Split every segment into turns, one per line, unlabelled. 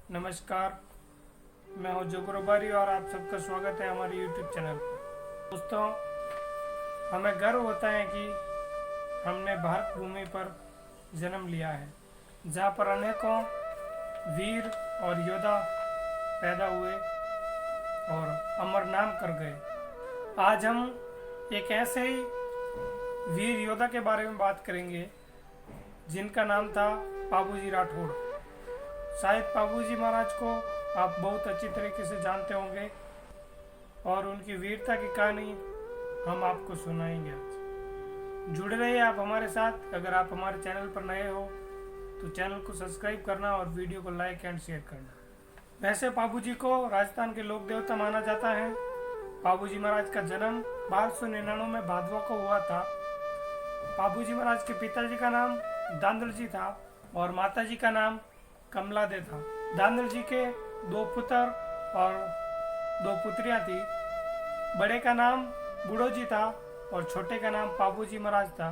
नमस्कार, मैं हूं जोगरोबारी और आप सबका स्वागत है हमारे YouTube चैनल पर। दोस्तों, हमें गर्व होता है कि हमने भारत भूमि पर जन्म लिया है, जहां पर अनेकों वीर और योद्धा पैदा हुए और अमर नाम कर गए। आज हम एक ऐसे ही वीर योद्धा के बारे में बात करेंगे जिनका नाम था पाबूजी राठौड़। शायद पाबूजी महाराज को आप बहुत अच्छी तरीके से जानते होंगे और उनकी वीरता की कहानी हम आपको सुनाएंगे आज। जुड़े रहिए आप हमारे साथ। अगर आप हमारे चैनल पर नए हो तो चैनल को सब्सक्राइब करना और वीडियो को लाइक एंड शेयर करना। वैसे पाबूजी को राजस्थान के लोक देवता माना जाता है। पाबूजी महाराज का जन्म 1299 में भादवा को हुआ था। पाबूजी महाराज के पिताजी का नाम दांदल जी था और माताजी का नाम कमला दे था। दांदल जी के 2 पुत्र और 2 पुत्रियां थी। बड़े का नाम बूढ़ो जी था और छोटे का नाम पाबूजी महाराज था।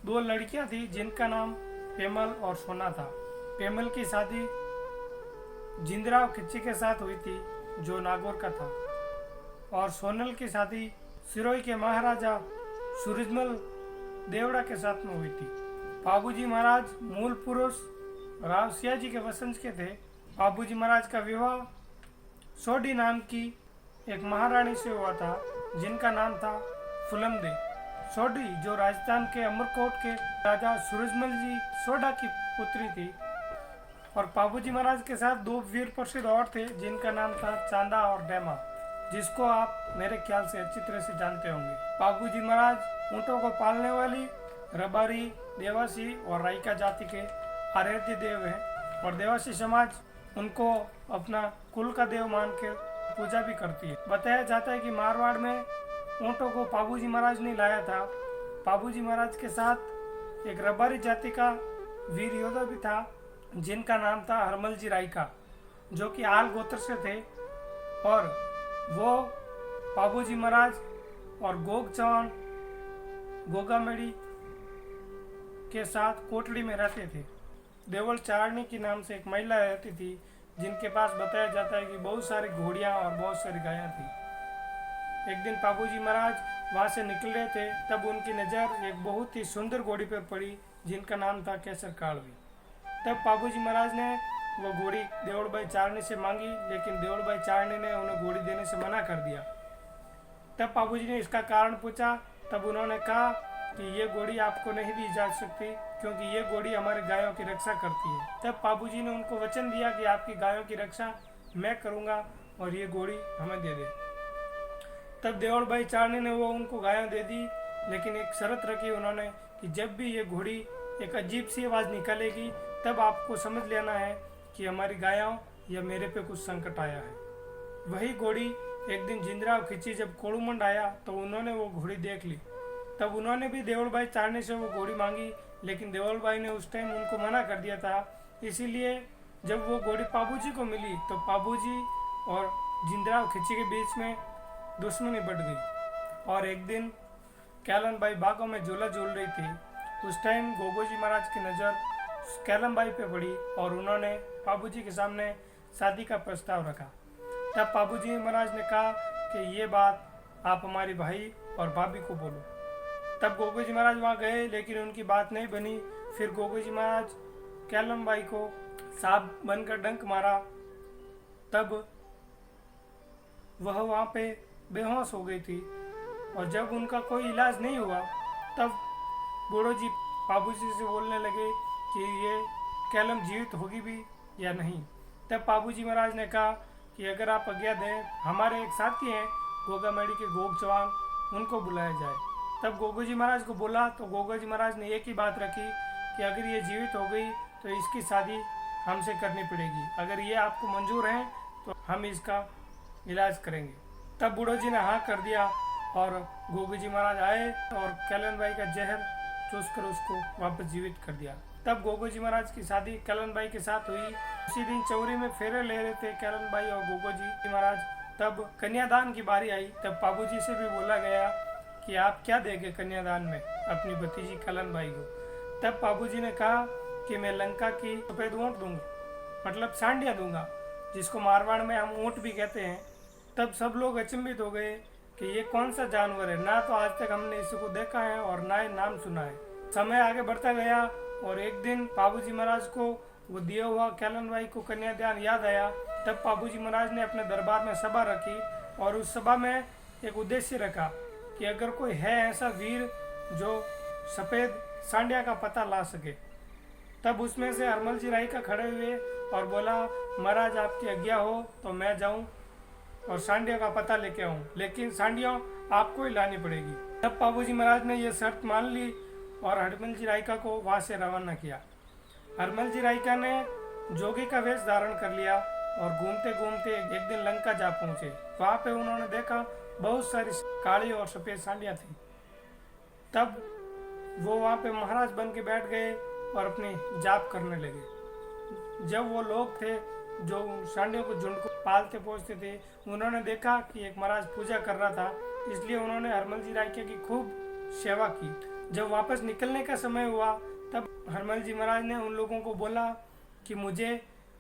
2 लड़कियां थी जिनका नाम पेमल और सोना था। पेमल की शादी जिंदराव खिच्ची के साथ हुई थी जो नागौर का था, और सोनल की शादी सिरोही के महाराजा सूरजमल देवड़ा के साथ में हुई थी। पाबूजी महाराज मूल पुरुष राव सियाजी के वंशज के थे। पाबूजी महाराज का विवाह सोडी नाम की एक महारानी से हुआ था जिनका नाम था फुलमदे। सोडी जो राजस्थान के अमरकोट के राजा सूरजमल जी सोडा की पुत्री थी। और पाबूजी महाराज के साथ 2 वीर प्रसिद्ध और थे जिनका नाम था चांदा और डेमा, जिसको आप मेरे ख्याल से अच्छी तरह से जानते होंगे। पाबूजी महाराज ऊँटों को पालने वाली रबारी, देवासी और राइका जाति के आराध्य देव हैं और देवासी समाज उनको अपना कुल का देव मान कर पूजा भी करती है। बताया जाता है कि मारवाड़ में ऊँटों को पाबूजी महाराज ने लाया था। पाबूजी महाराज के साथ एक रबारी जाति का वीर योद्धा भी था जिनका नाम था हरमल जी राइका, जो कि आल गोत्र से थे, और वो पाबूजी महाराज और गोग चौहान गोगामेड़ी के साथ कोटड़ी में रहते थे। देवल चारणी की नाम से एक महिला रहती थी जिनके पास बताया जाता है कि बहुत सारी घोड़ियां और बहुत सारी गायें थी। एक दिन पाबूजी महाराज वहां से निकल रहे थे, तब उनकी नज़र एक बहुत ही सुंदर घोड़ी पर पड़ी जिनका नाम था केसर कालवी। तब पाबूजी महाराज ने वो घोड़ी देवड़बाई चारणी से मांगी, लेकिन देवड़बाई चारणी ने उन्हें घोड़ी देने से मना कर दिया। तब पाबूजी ने इसका कारण पूछा। तब उन्होंने कहा कि ये घोड़ी आपको नहीं दी जा सकती क्योंकि ये घोड़ी हमारे गायों की रक्षा करती है। तब पाबूजी ने उनको वचन दिया कि आपकी गायों की रक्षा मैं करूंगा और ये घोड़ी हमें दे दे। तब देवड़बाई चारणी ने वो उनको गायों दे दी, लेकिन एक शर्त रखी उन्होंने कि जब भी ये घोड़ी एक अजीब सी आवाज़ निकालेगी तब आपको समझ लेना है कि हमारी गायों या मेरे पे कुछ संकट आया है। वही घोड़ी एक दिन जिंदराव खिच्ची जब कोड़ूमंड आया तो उन्होंने वो घोड़ी देख ली। तब उन्होंने भी देवलबाई चारणी से वो घोड़ी मांगी, लेकिन देवलबाई ने उस टाइम उनको मना कर दिया था। इसीलिए जब वो घोड़ी पाबूजी को मिली तो पाबूजी और जिंदराव खिच्ची के बीच में दुश्मनी बढ़ गई। और एक दिन कैलन बाई बागों में झूला झूल रही थी। उस टाइम गोगोजी महाराज की नज़र कैलन बाई पे पड़ी और उन्होंने पाबूजी के सामने शादी का प्रस्ताव रखा। तब पाबूजी महाराज ने कहा कि ये बात आप हमारी भाई और भाभी को बोलो। तब गोगोजी महाराज वहाँ गए, लेकिन उनकी बात नहीं बनी। फिर गोगोजी महाराज कैलम बाई को सांप बनकर डंक मारा। तब वह वहाँ पे बेहोश हो गई थी, और जब उनका कोई इलाज नहीं हुआ तब बूढ़ो जी पाबूजी से बोलने लगे कि ये कैलम जीवित होगी भी या नहीं। तब पाबूजी महाराज ने कहा कि अगर आप आज्ञा दें, हमारे एक साथी हैं गोगामेड़ी के गोग चौहान, उनको बुलाया जाए। तब गोगोजी महाराज को बोला तो गोगोजी महाराज ने एक ही बात रखी कि अगर ये जीवित हो गई तो इसकी शादी हमसे करनी पड़ेगी। अगर ये आपको मंजूर है तो हम इसका इलाज करेंगे। तब बूढ़ो जी ने हाँ कर दिया और गोगोजी महाराज आए और कैलन बाई का जहर चूसकर उसको वापस जीवित कर दिया। तब गोगोजी महाराज की शादी कैलन बाई के साथ हुई। उसी दिन चौरी में फेरे ले रहे थे कैलन बाई और गोगोजी महाराज। तब कन्यादान की बारी आई। तब पाबूजी से भी बोला गया कि आप क्या देंगे कन्यादान में अपनी भतीजी कैलन बाई को। तब पाबूजी ने कहा कि मैं लंका की सफेद ऊँट दूंगा। मतलब सांडिया दूंगा, जिसको मारवाड़ में हम ऊँट भी कहते हैं। तब सब लोग अचंभित हो गए कि ये कौन सा जानवर है, ना तो आज तक हमने इसको देखा है और ना ही नाम सुना है। समय आगे बढ़ता गया और एक दिन बाबूजी महाराज को वो दिया हुआ कैलनवाई को कन्यादान याद आया। तब बाबूजी महाराज ने अपने दरबार में सभा रखी और उस सभा में एक उद्देश्य रखा कि अगर कोई है ऐसा वीर जो सफ़ेद सांडिया का पता ला सके। तब उसमें से हरमल जी राई का खड़े हुए और बोला, महाराज आपकी आज्ञा हो तो मैं जाऊं और सांडिया का पता लेके आऊं, लेकिन सांडिया आपको ही लानी पड़ेगी। तब बाबूजी महाराज ने यह शर्त मान ली और हरमल जी रायका को वहाँ से रवाना किया। हरमल जी रायका ने जोगी का वेश धारण कर लिया और घूमते घूमते एक दिन लंका जा पहुंचे। वहाँ पे उन्होंने देखा बहुत सारी काली और सफ़ेद सांडियाँ थी। तब वो वहाँ पे महाराज बन के बैठ गए और अपनी जाप करने लगे। जब वो लोग थे जो सांडियों को झुंड को पालते पोसते थे, उन्होंने देखा कि एक महाराज पूजा कर रहा था, इसलिए उन्होंने हरमल जी रायके की खूब सेवा की। जब वापस निकलने का समय हुआ तब हरमल जी महाराज ने उन लोगों को बोला कि मुझे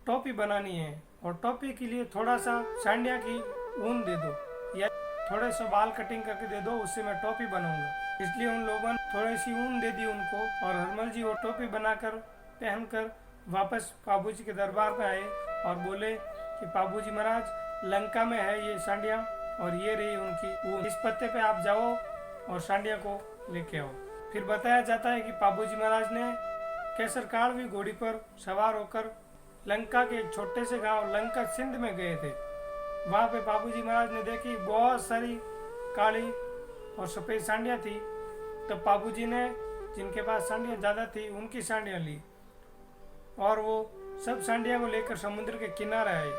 टोपी बनानी है और टोपी के लिए थोड़ा सा सांडिया की ऊन दे दो या थोड़े से बाल कटिंग करके दे दो, उससे मैं टोपी बनाऊंगा। इसलिए उन लोगों ने थोड़ी सी ऊन दे दी उनको और हरमल जी वो टोपी बनाकर पहनकर वापस बाबूजी के दरबार में आए और बोले कि बाबूजी महाराज लंका में है ये सांडिया और ये रही उनकी ऊन, इस पत्ते पे आप जाओ और सांडिया को लेके आओ। फिर बताया जाता है कि बाबूजी महाराज ने केसर कालवी घोड़ी पर सवार होकर लंका के एक छोटे से गांव लंका सिंध में गए थे। वहाँ पे बाबूजी महाराज ने देखी बहुत सारी काली और सफ़ेद सांडियाँ थी। तब बाबूजी ने जिनके पास सांडियाँ ज़्यादा थी उनकी सांडियाँ ली और वो सब सांडियाँ को लेकर समुद्र के किनारे आए।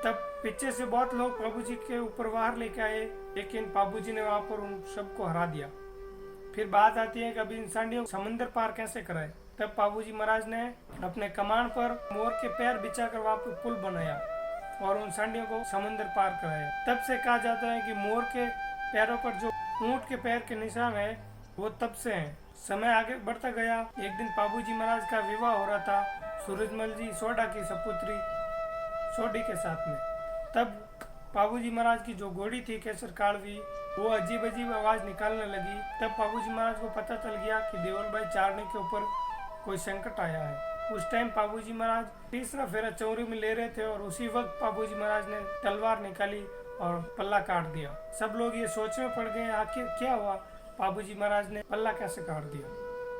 तब पीछे से बहुत लोग बाबूजी के ऊपर बाहर लेके आए, लेकिन बाबूजी ने वहाँ पर उन सबको हरा दिया। फिर बात आती है कि अभी इन सांडियों को समुद्र पार कैसे कराए। तब बाबूजी महाराज ने अपने कमान पर मोर के पैर बिछाकर वहाँ पर पुल बनाया और उन सांडियों को समुद्र पार कराया। तब से कहा जाता है कि मोर के पैरों पर जो ऊंट के पैर के निशान है वो तब से हैं। समय आगे बढ़ता गया। एक दिन बाबूजी महाराज का विवाह हो रहा था सूरजमल जी सोडा की सपुत्री सोडी के साथ में। तब बाबूजी महाराज की जो घोड़ी थी केसर कालवी वो अजीब अजीब आवाज़ निकालने लगी। तब बाबूजी महाराज को पता चल गया कि देवल भाई चारने के ऊपर कोई संकट आया है। उस टाइम बाबूजी महाराज तीसरा फेरा चौरी में ले रहे थे और उसी वक्त बाबूजी महाराज ने तलवार निकाली और पल्ला काट दिया। सब लोग ये सोच में पड़ गए आखिर क्या हुआ, बाबूजी महाराज ने पल्ला कैसे काट दिया।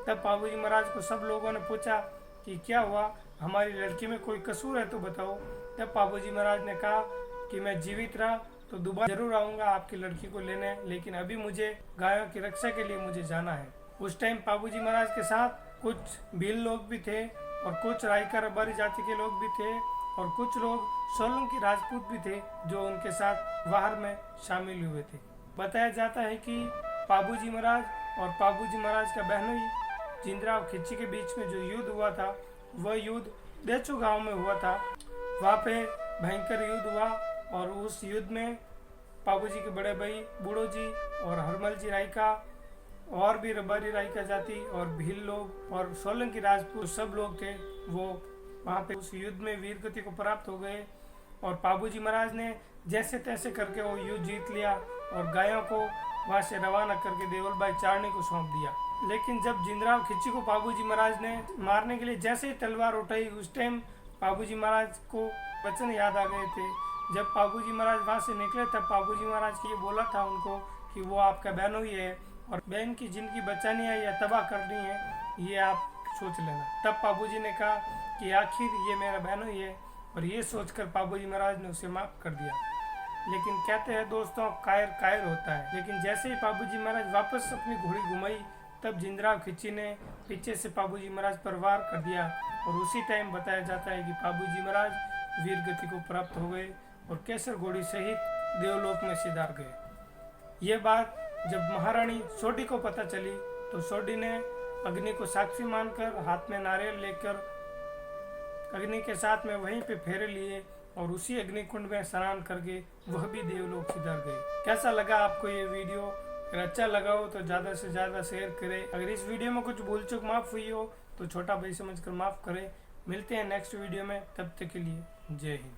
तब बाबूजी महाराज को सब लोगों ने पूछा कि क्या हुआ, हमारी लड़की में कोई कसूर है तो बताओ। तब बाबूजी महाराज ने कहा कि मैं जीवित रहा तो दोबारा जरूर आऊँगा आपकी लड़की को लेने, लेकिन अभी मुझे गायों की रक्षा के लिए मुझे जाना है। उस टाइम बाबूजी महाराज के साथ कुछ भील लोग भी थे और कुछ रायका रबारी जाति के लोग भी थे और कुछ लोग सोलंकी राजपूत भी थे जो उनके साथ वाहर में शामिल हुए थे। बताया जाता है कि बाबूजी महाराज और बाबूजी महाराज का बहनोई जिंदराव खिच्ची के बीच में जो युद्ध हुआ था वह युद्ध देचू गांव में हुआ था। वहाँ पे भयंकर युद्ध हुआ और उस युद्ध में बाबूजी के बड़े भाई बूढ़ो जी और हरमल जी रायका और भी रबारी रायका जाति और भील लोग और सोलंकी राजपूत सब लोग थे, वो वहाँ पे उस युद्ध में वीर गति को प्राप्त हो गए और बाबूजी महाराज ने जैसे तैसे करके वो युद्ध जीत लिया और गायों को वहाँ से रवाना करके देवल भाई चारने को सौंप दिया। लेकिन जब जिंदराव खिच्ची को बाबूजी महाराज ने मारने के लिए जैसे ही तलवार उठाई उस टाइम बाबूजी महाराज को वचन याद आ गए थे। जब बाबूजी महाराज वहाँ से निकले तब बाबूजी महाराज की ये बोला था उनको कि वो आपका बहनोई है और बहन की जिंदगी बचानी है या तबाह करनी है, ये आप सोच लेना। तब बाबूजी ने कहा कि आखिर ये मेरा बहनोई है और ये सोचकर बाबूजी महाराज ने उसे माफ़ कर दिया। लेकिन कहते हैं दोस्तों कायर कायर होता है। लेकिन जैसे ही बाबूजी महाराज वापस अपनी घोड़ी घुमाई तब जिंदराव खिच्ची ने पीछे से बाबूजी महाराज पर वार कर दिया और उसी टाइम बताया जाता है कि बाबूजी महाराज वीर गति को प्राप्त हो गए और केसर घोड़ी सहित देवलोक में सिधार गए। ये बात जब महारानी सोडी को पता चली तो सोडी ने अग्नि को साक्षी मानकर हाथ में नारियल लेकर अग्नि के साथ में वहीं पे फेरे लिए और उसी अग्नि कुंड में स्नान करके वह भी देवलोक सिधार गए। कैसा लगा आपको ये वीडियो? अगर अच्छा लगा हो तो ज़्यादा से ज़्यादा शेयर करें। अगर इस वीडियो में कुछ भूल चूक माफ़ हुई हो तो छोटा भाई समझकर माफ़ करें। मिलते हैं नेक्स्ट वीडियो में, तब तक के लिए जय हिंद।